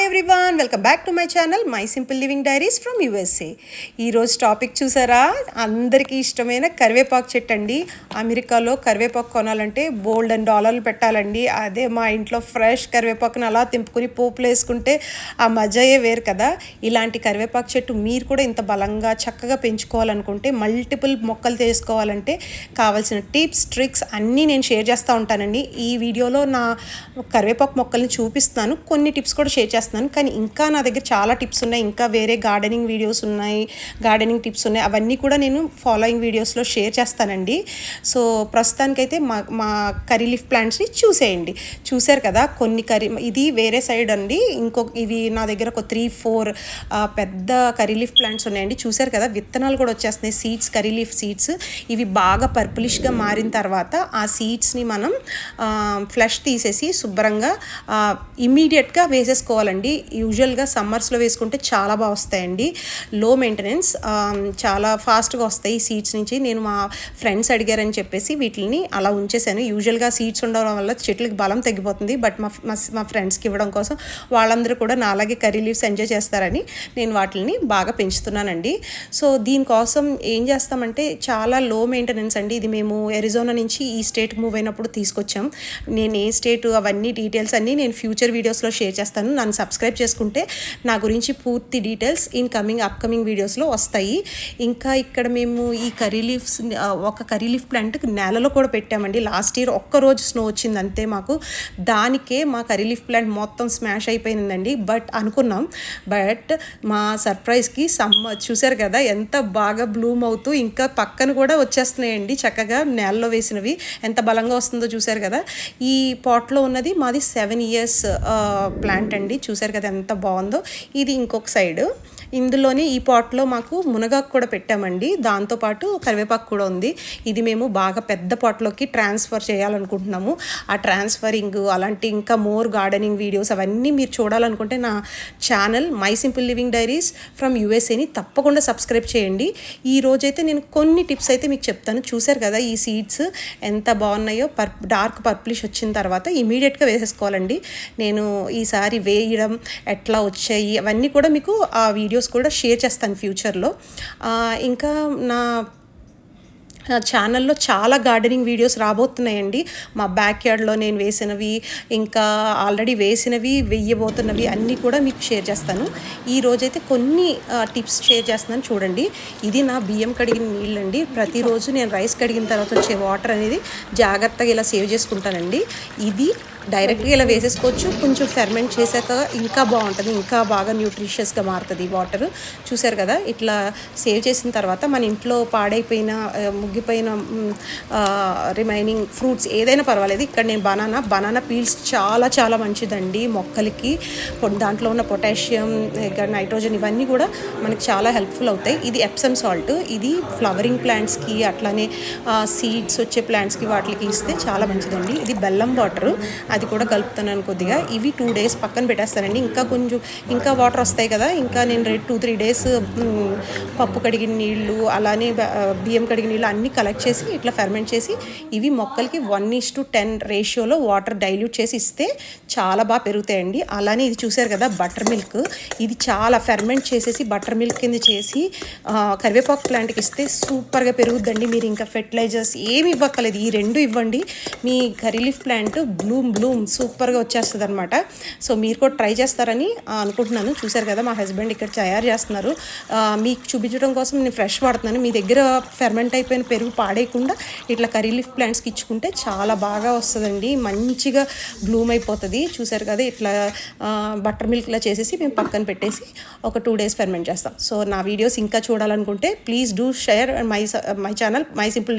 Hi everyone, welcome back to my channel my simple living diaries from USA. ఈరోజు topic చూసారా, అందరికీ ఇష్టమైన కరివేపాకు చెట్టు అండి. అమెరికాలో కరివేపాకు కొనాలంటే బోల్డ్ అండ్ డాలర్లు పెట్టాలండి. అదే మా ఇంట్లో ఫ్రెష్ కరివేపాకుని అలా తెంపుకొని పోపులు వేసుకుంటే ఆ మజాయే వేరు కదా. ఇలాంటి కరివేపాకు చెట్టు మీరు కూడా ఇంత బలంగా చక్కగా పెంచుకోవాలనుకుంటే, మల్టిపుల్ మొక్కలు చేసుకోవాలంటే కావాల్సిన టిప్స్ ట్రిక్స్ అన్నీ నేను షేర్ చేస్తూ ఉంటానండి. ఈ వీడియోలో నా కరివేపాకు మొక్కల్ని చూపిస్తాను, కొన్ని టిప్స్ కూడా షేర్ చేస్తున్నాను. కానీ ఇంకా నా దగ్గర చాలా టిప్స్ ఉన్నాయి, ఇంకా వేరే గార్డెనింగ్ వీడియోస్ ఉన్నాయి, గార్డెనింగ్ టిప్స్ ఉన్నాయి. అవన్నీ కూడా నేను ఫాలోయింగ్ వీడియోస్లో షేర్ చేస్తానండి. సో ప్రస్తుతానికైతే మా కర్రీ లీఫ్ ప్లాంట్స్ని చూసేయండి. చూశారు కదా, కొన్ని ఇది వేరే సైడ్ అండి. ఇవి నా దగ్గర ఒక 3-4 పెద్ద కర్రీ లీఫ్ ప్లాంట్స్ ఉన్నాయండి. చూశారు కదా, విత్తనాలు కూడా వచ్చేస్తున్నాయి, సీడ్స్, కర్రీ లీఫ్ సీడ్స్. ఇవి బాగా పర్పులిష్గా మారిన తర్వాత ఆ సీడ్స్ని మనం ఫ్లష్ తీసేసి శుభ్రంగా ఇమీడియట్గా వేసేసుకోవాలండి. యూజువల్గా సమ్మర్స్లో వేసుకుంటే చాలా బాగా వస్తాయండి, లో మెయింటెనెన్స్, చాలా ఫాస్ట్గా వస్తాయి ఈ సీడ్స్ నుంచి. నేను మా ఫ్రెండ్స్ అడిగారని చెప్పేసి వీటిని అలా ఉంచేసాను. యూజువల్గా సీడ్స్ ఉండడం వల్ల చెట్లకి బలం తగ్గిపోతుంది, బట్ మా ఫ్రెండ్స్కి ఇవ్వడం కోసం, వాళ్ళందరూ కూడా నా అలాగే కర్రీ లీవ్స్ ఎంజాయ్ చేస్తారని నేను వాటిని బాగా పెంచుతున్నానండి. సో దీనికోసం ఏం చేస్తామంటే, చాలా లో మెయింటెనెన్స్ అండి. ఇది మేము ఎరిజోనా నుంచి ఈ స్టేట్కి మూవ్ అయినప్పుడు తీసుకొచ్చాం. నేను ఏ స్టేట్ అవన్నీ డీటెయిల్స్ అన్నీ నేను ఫ్యూచర్ వీడియోస్లో షేర్ చేస్తాను. నన్ను సబ్స్క్రైబ్ చేసుకుంటే నా గురించి పూర్తి డీటెయిల్స్ అప్కమింగ్ వీడియోస్లో వస్తాయి. ఇంకా ఇక్కడ మేము ఈ ఒక కర్రీ లీఫ్ ప్లాంట్ నేలలో కూడా పెట్టామండి. లాస్ట్ ఇయర్ ఒక్కరోజు స్నో వచ్చింది అంతే మాకు. దానికే మా కర్రీ లీఫ్ ప్లాంట్ మొత్తం స్మాష్ అయిపోయిందండి. బట్ మా సర్ప్రైజ్కి చూసారు కదా ఎంత బాగా బ్లూమ్ అవుతూ ఇంకా పక్కన కూడా వచ్చేస్తున్నాయండి చక్కగా. నేలలో వేసినవి ఎంత బలంగా వస్తుందో చూసారు కదా. ఈ పాట్లో ఉన్నది మాది 7 years ప్లాంట్ అండి. చూసారు కదా ఎంత బాగుందో. ఇది ఇంకొక సైడు. ఇందులోనే ఈ పాట్లో మాకు మునగాకు కూడా పెట్టామండి, దాంతోపాటు కరివేపాకు కూడా ఉంది. ఇది మేము బాగా పెద్ద పాట్లోకి ట్రాన్స్ఫర్ చేయాలనుకుంటున్నాము. ఆ ట్రాన్స్ఫరింగ్ అలాంటి ఇంకా మోర్ గార్డెనింగ్ వీడియోస్ అవన్నీ మీరు చూడాలనుకుంటే నా channel my simple living diaries from యూఎస్ఏని తప్పకుండా సబ్స్క్రైబ్ చేయండి. ఈ రోజైతే నేను కొన్ని టిప్స్ అయితే మీకు చెప్తాను. చూసారు కదా ఈ సీడ్స్ ఎంత బాగున్నాయో. డార్క్ పర్పులిష్ వచ్చిన తర్వాత ఇమీడియట్గా వేసేసుకోవాలండి. నేను ఈసారి వేయడం ఎట్లా వచ్చాయి అవన్నీ కూడా మీకు ఆ వీడియోస్ కూడా షేర్ చేస్తాను ఫ్యూచర్లో. ఇంకా నా ఛానల్లో చాలా గార్డెనింగ్ వీడియోస్ రాబోతున్నాయండి. మా బ్యాక్ యార్డ్లో నేను వేసినవి, ఇంకా ఆల్రెడీ వేసినవి, వేయబోతున్నవి అన్నీ కూడా మీకు షేర్ చేస్తాను. ఈ రోజైతే కొన్ని టిప్స్ షేర్ చేస్తున్నాను చూడండి. ఇది నా బియ్యం కడిగిన నీళ్ళండి. ప్రతిరోజు నేను రైస్ కడిగిన తర్వాత వచ్చే వాటర్ అనేది జాగ్రత్తగా ఇలా సేవ్ చేసుకుంటానండి. ఇది డైరెక్ట్గా ఇలా వేసేసుకోవచ్చు, కొంచెం ఫెర్మెంట్ చేశాక ఇంకా బాగుంటుంది, ఇంకా బాగా న్యూట్రిషియస్గా మారుతుంది వాటర్. చూసారు కదా, ఇట్లా సేవ్ చేసిన తర్వాత మన ఇంట్లో పాడైపోయిన ముగ్గిపోయిన రిమైనింగ్ ఫ్రూట్స్ ఏదైనా పర్వాలేదు. ఇక్కడ నేను బనానా పీల్స్ చాలా చాలా మంచిదండి మొక్కలకి. దాంట్లో ఉన్న పొటాషియం, నైట్రోజన్ ఇవన్నీ కూడా మనకి చాలా హెల్ప్ఫుల్ అవుతాయి. ఇది ఎప్సమ్ సాల్ట్. ఇది ఫ్లవరింగ్ ప్లాంట్స్కి అట్లానే సీడ్స్ వచ్చే ప్లాంట్స్కి వాటికి ఇస్తే చాలా మంచిదండి. ఇది బెల్లం వాటర్, అది కూడా కలుపుతున్నాను కొద్దిగా. ఇవి 2 days పక్కన పెట్టేస్తానండి. ఇంకా వాటర్ వస్తాయి కదా. ఇంకా నేను 2-3 days పప్పు కడిగిన నీళ్ళు అలానే బియ్యం కడిగిన నీళ్ళు అన్నీ కలెక్ట్ చేసి ఇట్లా ఫెర్మెంట్ చేసి ఇవి మొక్కలకి 1:10 రేషియోలో వాటర్ డైల్యూట్ చేసి ఇస్తే చాలా బాగా పెరుగుతాయండి. అలానే ఇది చూసారు కదా బటర్ మిల్క్. ఇది చాలా ఫెర్మెంట్ చేసేసి బటర్ మిల్క్ కింద చేసి కరివేపాకు ప్లాంట్కి ఇస్తే సూపర్గా పెరుగుద్దండి. మీరు ఇంకా ఫెర్టిలైజర్స్ ఏమి ఇవ్వక్కలేదు, ఈ 2 ఇవ్వండి, మీ కర్రీ లీఫ్ ప్లాంట్ బ్లూమ్ సూపర్గా వచ్చేస్తుంది అనమాట. సో మీరు కూడా ట్రై చేస్తారని అనుకుంటున్నాను. చూసారు కదా మా హస్బెండ్ ఇక్కడ తయారు చేస్తున్నారు. మీకు చూపించడం కోసం నేను ఫ్రెష్ వాడుతున్నాను. మీ దగ్గర ఫెర్మెంట్ అయిపోయిన పెరుగు పాడేయకుండా ఇట్లా కర్రీ లీఫ్ ప్లాంట్స్కి ఇచ్చుకుంటే చాలా బాగా వస్తుందండి, మంచిగా బ్లూమ్ అయిపోతుంది. చూసారు కదా, ఇట్లా బటర్ మిల్క్లా చేసేసి మేము పక్కన పెట్టేసి ఒక 2 days ఫెర్మెంట్ చేస్తాం. సో నా వీడియోస్ ఇంకా చూడాలనుకుంటే please do share my channel my simple